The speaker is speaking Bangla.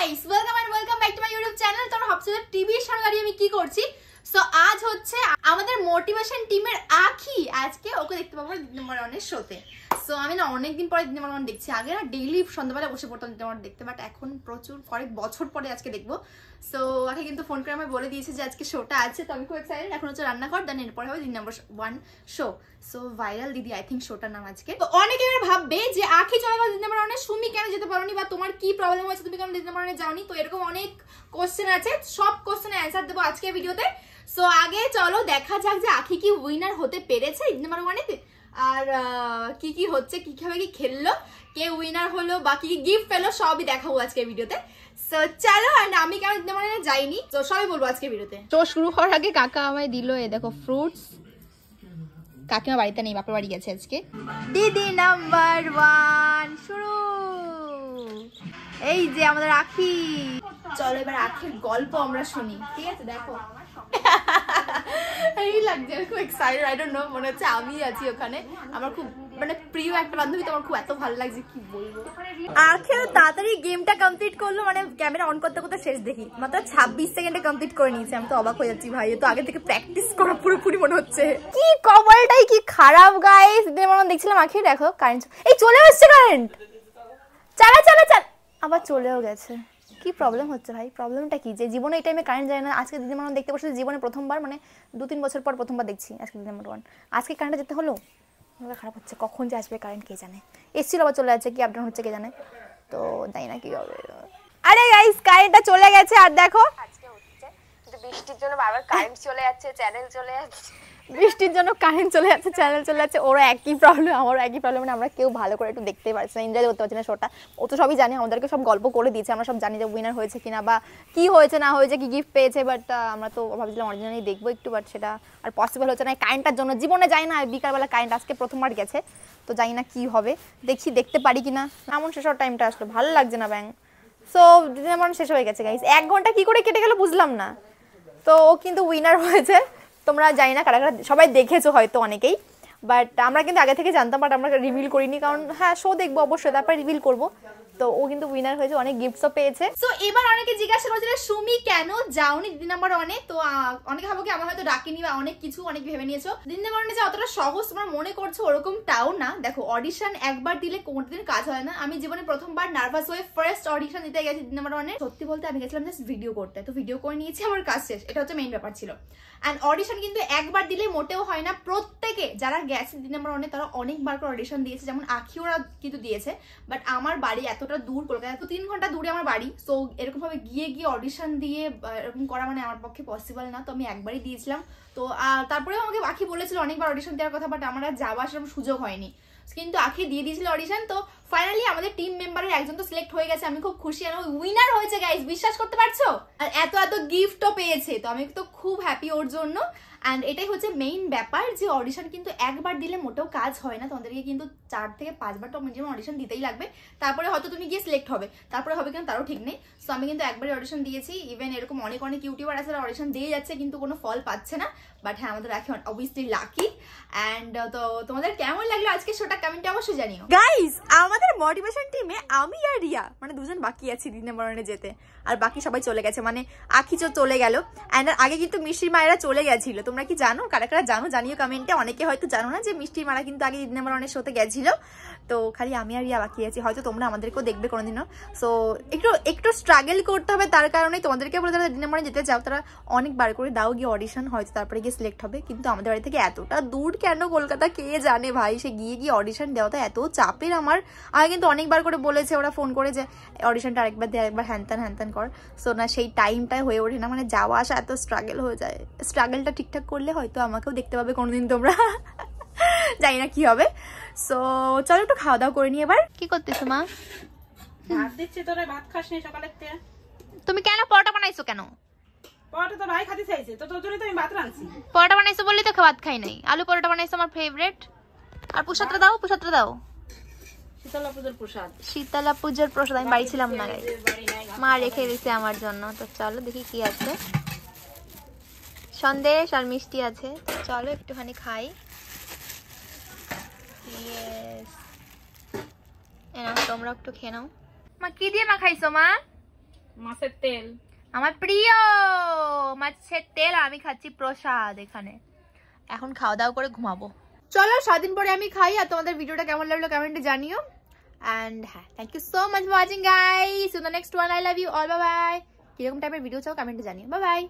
Guys welcome back to my YouTube channel. তোমরা ভাবছো যে টিভির সামনে দাঁড়িয়ে আমি কি করছি। সো আজ হচ্ছে আমাদের মোটিভেশন টিমের আখি, আজকে ওকে দেখতে পাবো দিদিমার অনেক শোতে। সো আমি না অনেকদিন পরে দিদিমার অনেক দেখছি। আগে না ডেইলি সন্ধ্যাবেলা বসে পড়তাম দিদিমার দেখতে, বাট এখন প্রচুর কয়েক বছর পরে আজকে দেখবো। সো ওকে কিন্তু ফোন করে আমায় বলে দিয়েছে যে আজকে শোটা আছে, তো আমি খুব এক্সাইটেড। এখন হচ্ছে রান্নাঘর, দেন এরপরে হবে 1 শো। সো ভাইরাল দিদি আই থিঙ্ক শোটার নাম আজকে। তো অনেকে এবার ভাববে যে আখি চলে গেল দিদিমার অনেক, সুমি কেন যেতে পারোনি, বা তোমার কি প্রবলেম হয়েছে, তুমি কেন দিদিমার অনেক যাওনি। তো এরকম অনেক কোশ্চেন আছে, সব কোশ্চেনের অ্যান্সার দেবো আজকে ভিডিওতে। সো আগে চলো দেখা যাক যে আখি কি উইনার হতে পেরেছে দিদিমার অনেকে, আর কি কি হচ্ছে, কিভাবে কি খেললো, কে উইনার হলো, বা কি গিফট পেলো, সবই দেখাবো আজকে ভিডিওতে। সো চলো, আর আমি কেন দিদিমার অনেকে যাইনি তো সবই বলবো আজকে ভিডিওতে। তো শুরু হওয়ার আগে কাকা আমায় দিল এই দেখো ফ্রুটস। কাকিমা বাড়িতে নেই, বাপের বাড়ি গেছে আজকে। দিদি নাম্বার 1 শুরু। এই যে আমাদের আখি। চলো এবার আখির গল্প আমরা শুনি, ঠিক আছে? দেখো এই লাগছে, খুব এক্সাইটেড, আই ডোন্ট নো, মনে হচ্ছে আমি আছি ওখানে। আমার খুব মানে প্রিয় একটা বান্ধবী, তো আমার খুব এত ভালো লাগছে কি বলবো। আখির তাড়াতাড়ি গেমটা কমপ্লিট করলো, মানে ক্যামেরা অন করতে করতে শেষ দেখি মাত্র 26 সেকেন্ডে কমপ্লিট করে নিয়েছে। আমি তো অবাক হয়ে যাচ্ছি ভাই, তো আগে থেকে প্র্যাকটিস করা পুরোপুরি মনে হচ্ছে। কি কপালটাই কি খারাপ গাইস। মনে দেখছিলাম আখি, দেখো কারেন্ট এই চলে আসছে, কারেন্ট চালা চালা চাল, আবার চলেও গেছে। কি প্রবলেম হচ্ছে ভাই? প্রবলেমটা কি যে জীবনে এই টাইমে কারেন্ট যায় না? আজকে দিদিমার দেখতে বসে জীবনে প্রথমবার, মানে 2-3 বছর পর প্রথমবার দেখছি আজকে দিদিমার 1। আজকে কারেন্টে যেতে হলো, খারাপ হচ্ছে। কখন যে আসবে কারেন্ট কে জানে, এসছিল আবার চলে যাচ্ছে, কি আপডাউন হচ্ছে কে জানে, তো জানি না কি হবে। আরে গাইস কারেন্টটা চলে গেছে, আর দেখো আজকে হচ্ছে কিন্তু বৃষ্টির জন্য বারবার কারেন্ট চলে যাচ্ছে, চ্যানেল চলে যাচ্ছে। বৃষ্টির জন্য কারেন্ট চলে যাচ্ছে, চ্যানেল চলে যাচ্ছে, ওরা একই প্রবলেম, আমারও একই প্রবলেম। মানে আমরা কেউ ভালো করে একটু দেখতে পারছি না, এনজয় করতে পারছি না শোটা। ও তো সবই জানি, আমাদেরকে সব গল্প করে দিয়েছে, আমরা সব জানি যে উইনার হয়েছে কিনা, বা কি হয়েছে না হয়েছে, কি গিফট পেয়েছে। বাট আমরা তো ভাবছিলাম অরিজিনালি দেখবো একটু, বাট সেটা আর পসিবল হচ্ছে না কারেন্টটার জন্য। জীবনে যাই না বিকালবেলা কারেন্ট, আজকে প্রথমবার গেছে, তো জানি না কি হবে, দেখি দেখতে পারি কিনা। এমন শেষ হওয়ার টাইমটা আসলো, ভালো লাগছে না ব্যাং। সো যেমন শেষ হয়ে গেছে গাইস, 1 ঘন্টা কি করে কেটে গেল বুঝলাম না। তো ও কিন্তু উইনার হয়েছে, তোমরা জানি না কারা কারা সবাই দেখেছো হয়তো অনেকেই, বাট আমরা কিন্তু আগে থেকে জানতাম, বাট আমরা রিভিল করিনি, কারণ হ্যাঁ শো দেখবো অবশ্যই, তারপরে রিভিল করবো। তো ও কিন্তু উইনার হয়েছে, অনেক গিফটসও পেয়েছে। সো এবার অনেকে জিজ্ঞাসা করছিল সুমি কেন যাওনি দিদি নাম্বার 1-এ। তো অনেকে ভাবো কি আমার হয়তো ডাকিনি বা অনেক কিছু অনেক ভেবে নিয়েছো। দিদি নাম্বার 1-এ যে অতটা সহজ তোমরা মনে করছো ওরকমটাও না। দেখো অডিশন একবার দিলে কোনোদিন কাজ হয় না। আমি জীবনে প্রথমবার নার্ভাস হয়ে ফার্স্ট অডিশন দিতে গেছি দিদি নাম্বার 1-এ। সত্যি বলতে আমি গেছিলাম জাস্ট ভিডিও করতে, তো ভিডিও করে নিয়েছি, আমার কাজ শেষ, এটা হচ্ছে মেইন ব্যাপার ছিল। অ্যান্ড অডিশন কিন্তু একবার দিলে মোটেও হয় না। প্রত্যেকে যারা গেছে দিদি নাম্বার 1-এ তারা অনেকবার করে অডিশন দিয়েছে, যেমন আখি ওরা কিন্তু দিয়েছে। বাট আমার বাড়ি এতটা দূর, কলকাতা তো 3 ঘন্টা দূরে আমার বাড়ি। সো এরকম ভাবে গিয়ে অডিশন দিয়ে এরকম করা মানে আমার পক্ষে পসিবল না। তো আমি একবারই দিয়েছিলাম। তো তারপরেও আমাকে আখি বলেছিল অনেকবার অডিশন দেওয়ার কথা, বাট আমার আর যাওয়ার সেরকম সুযোগ হয়নি। কিন্তু আখি দিয়ে দিয়েছিল অডিশন। তো ফাইনালি আমাদের টিম মেম্বারের একজন তো সিলেক্ট হয়ে গেছে, আমি খুব খুশি। আর উইনার হয়েছে গাইস, বিশ্বাস করতে পারছো? আর এত এত গিফটও পেয়েছে, তো আমি তো খুব হ্যাপি ওর জন্য। অ্যান্ড এটাই হচ্ছে মেইন ব্যাপার, যে অডিশন কিন্তু একবার দিলে মোটেও কাজ হয় না। তোমাদেরকে কিন্তু 4 থেকে 5 বার তো মিনিমাম অডিশন দিতেই লাগবে, তারপরে হয়তো তুমি গিয়ে সিলেক্ট হবে, তারপরে হবে কেন তারও ঠিক নেই। সো আমি কিন্তু একবারই অডিশন দিয়েছি। ইভেন এরকম অনেক অনেক ইউটিউবার আছে অডিশন দিয়ে যাচ্ছে কিন্তু কোনো ফল পাচ্ছে না। বাট হ্যাঁ আমাদের রাখি অবভিয়াসলি লাকি। অ্যান্ড তো তোমাদের কেমন লাগলো আজকে শোটা কমেন্টে অবশ্যই জানিও গাইস। আমাদের মোটিভেশন টিমে আমি আর রিয়া মানে দুজন বাকি আছি দিদি নাম্বার 1-এ যেতে, আর বাকি সবাই চলে গেছে, মানে আখি চলে গেল। অ্যান্ড আগে কিন্তু মিষ্টির মায়েরা চলে গেছিল। তোমরা কি জানো, কারা কারা জানো জানিও কমেন্টে। অনেকে হয়তো জানো না যে মিষ্টির মারা কিন্তু আগে দিদি নাম্বার 1-এর শোতে গেছিল। তো খালি আমি আর রিয়া বাকি আছি, হয়তো তোমরা আমাদেরকেও দেখবে কোনোদিনও। সো একটু স্ট্রাগল করতে হবে, তার কারণে তোমাদেরকে বলে যারা দিদি নাম্বার 1-এ যেতে চাও তারা অনেকবার করে দাও গিয়ে অডিশন, হয়তো তারপরে গিয়ে সিলেক্ট হবে। কিন্তু আমাদের বাড়ি থেকে এতটা দূর কেন কলকাতা কে জানে ভাই, সে গিয়ে অডিশন দেওয়াটা এত চাপের আমার। আগে কিন্তু অনেকবার করে বলেছে ওরা ফোন করে যে অডিশনটা আরেকবার দে, আরেকবার হ্যান কর। সো না সেই টাইমটাই হয়ে ওঠে না, মানে যাওয়া আসা এত স্ট্রাগল হয়ে যায়। স্ট্রাগলটা ঠিকঠাক করলে হয়তো আমাকেও দেখতে পাবে কোনোদিন তোমরা, জানি না কি হবে। সো চলো একটু খাওয়া দাওয়া করে নিই। এবার কি করতেছো মা? ভাত দিচ্ছি, তোরা ভাত খাস নি সকালে? তুমি কেন পরোটা বানাইছো? কেন পরোটা তো ভাই খাতে চাইছে, তো তোর জন্য তো আমি ভাত রাঁধছি। পরোটা বানাইছো বললি তো ভাত খাই নাই। আলু পরোটা বানাইছো আমার ফেভারিট। আর প্রসাদটা দাও, প্রসাদটা দাও। শীতলা পুজোর প্রসাদ, শীতলা পুজোর প্রসাদ। আমি বাড়ি ছিলাম না, মা রেখে দিয়েছে আমার জন্য। তো চলো দেখি কি আছে। সন্দেশ আর মিষ্টি আছে, চলো একটুখানি খাই। তোমরা একটু খেয়ে নাও। মা কি দিয়ে মা খাইছো? মা মাছের তেল। আমার প্রিয় মাছের তেল, আমি খাচ্ছি প্রসাদ এখানে। এখন খাওয়া দাওয়া করে ঘুমাবো। চলো, সারাদিন পরে আমি খাই। আর তোমাদের ভিডিওটা কেমন লাগলো কমেন্টে জানিও। অ্যান্ড হ্যাঁ, thank you so much for watching guys. In the next one, I love you all, bye bye. কিরকম টাইপের ভিডিও চাও কমেন্টে জানিও। Bye by.